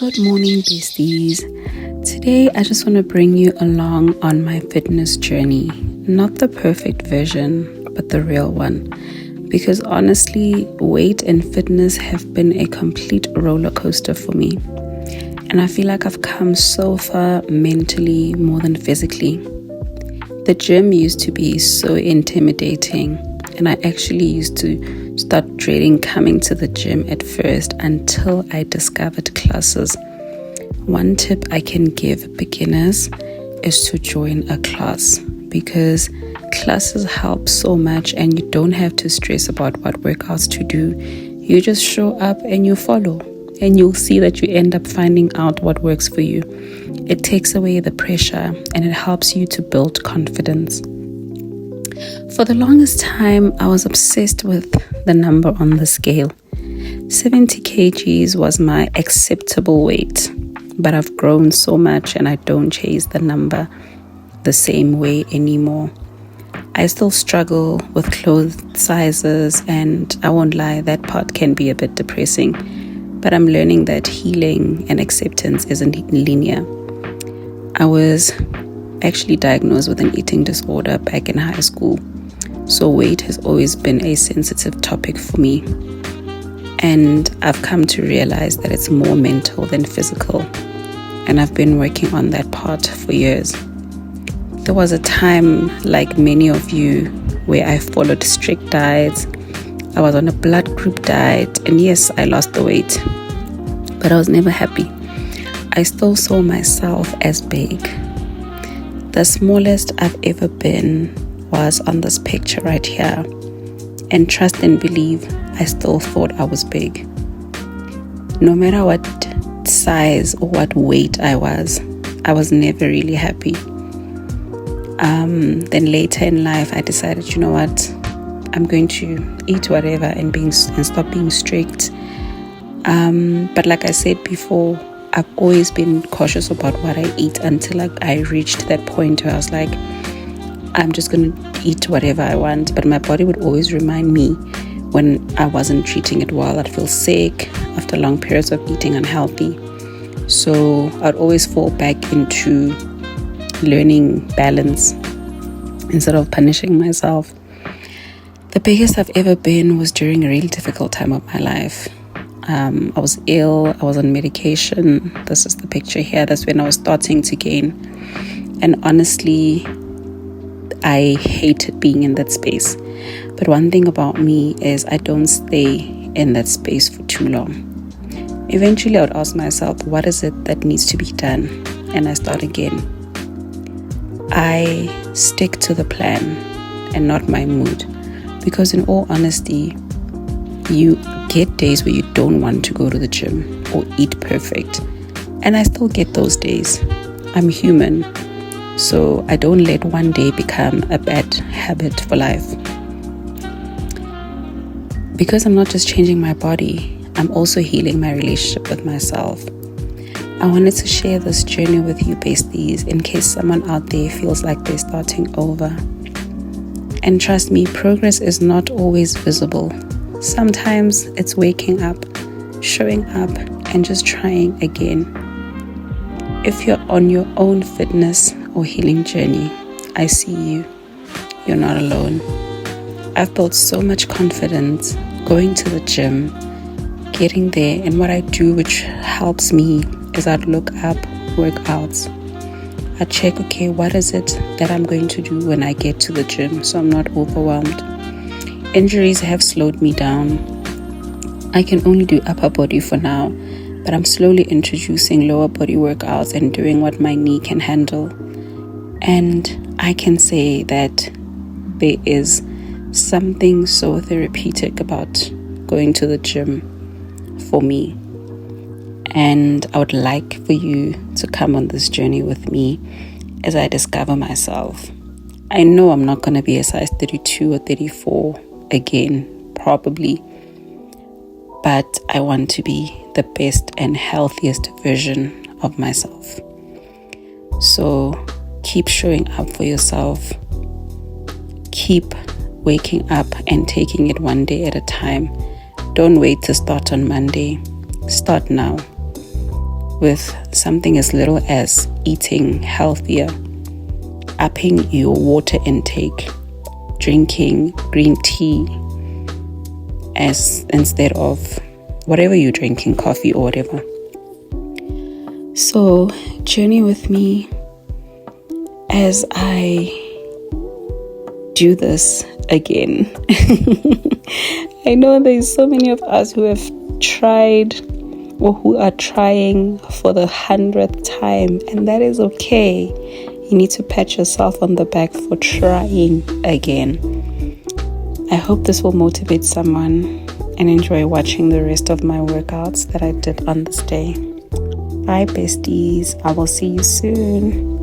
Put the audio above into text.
Good morning, besties. Today, I just want to bring you along on my fitness journey. Not the perfect version, but the real one. Because honestly, weight and fitness have been a complete roller coaster for me. And I feel like I've come so far mentally more than physically. The gym used to be so intimidating, and I actually used to start dreading coming to the gym at first until I discovered classes. One tip I can give beginners is to join a class, because classes help so much and you don't have to stress about what workouts to do. You just show up and you follow, and you'll see that you end up finding out what works for you. It takes away the pressure and it helps you to build confidence. For the longest time, I was obsessed with the number on the scale. 70 kgs was my acceptable weight, but I've grown so much and I don't chase the number the same way anymore. I still struggle with clothes sizes, and I won't lie, that part can be a bit depressing, but I'm learning that healing and acceptance isn't linear. I was actually diagnosed with an eating disorder back in high school, so weight has always been a sensitive topic for me, and I've come to realize that it's more mental than physical, and I've been working on that part for years. There was a time, like many of you, where I followed strict diets. I was on a blood group diet, and yes, I lost the weight, but I was never happy. I still saw myself as big. The smallest I've ever been was on this picture right here, and trust and believe, I still thought I was big. No matter what size or what weight I was never really happy. Then later in life, I decided, you know what, I'm going to eat whatever and stop being strict. But like I said before, I've always been cautious about what I eat until I reached that point where I was like, I'm just going to eat whatever I want. But my body would always remind me when I wasn't treating it well. I'd feel sick after long periods of eating unhealthy. So I'd always fall back into learning balance instead of punishing myself. The biggest I've ever been was during a really difficult time of my life. I was ill, I was on medication. This is the picture here. That's when I was starting to gain. And honestly, I hated being in that space. But one thing about me is I don't stay in that space for too long. Eventually, I would ask myself, what is it that needs to be done? And I start again. I stick to the plan and not my mood. Because in all honesty, you get days where you don't want to go to the gym or eat perfect. And I still get those days. I'm human. So I don't let one day become a bad habit for life. Because I'm not just changing my body, I'm also healing my relationship with myself. I wanted to share this journey with you, besties, in case someone out there feels like they're starting over. And trust me, progress is not always visible. Sometimes it's waking up, showing up, and just trying again. If you're on your own fitness or healing journey, I see you. You're not alone. I've built so much confidence going to the gym, getting there, and what I do, which helps me, is I'd look up workouts. I check, okay, what is it that I'm going to do when I get to the gym so I'm not overwhelmed. Injuries have slowed me down. I can only do upper body for now, but I'm slowly introducing lower body workouts and doing what my knee can handle. And I can say that there is something so therapeutic about going to the gym for me. And I would like for you to come on this journey with me as I discover myself. I know I'm not going to be a size 32 or 34 again, probably. But I want to be the best and healthiest version of myself. So keep showing up for yourself. Keep waking up and taking it one day at a time. Don't wait to start on Monday. Start now. with something as little as eating healthier, upping your water intake, drinking green tea as instead of whatever you're drinking, coffee or whatever. So journey with me as I do this again. I know there's so many of us who have tried or who are trying for the 100th time, and that is okay. You need to pat yourself on the back for trying again. I hope this will motivate someone and enjoy watching the rest of my workouts that I did on this day. Bye besties, I will see you soon.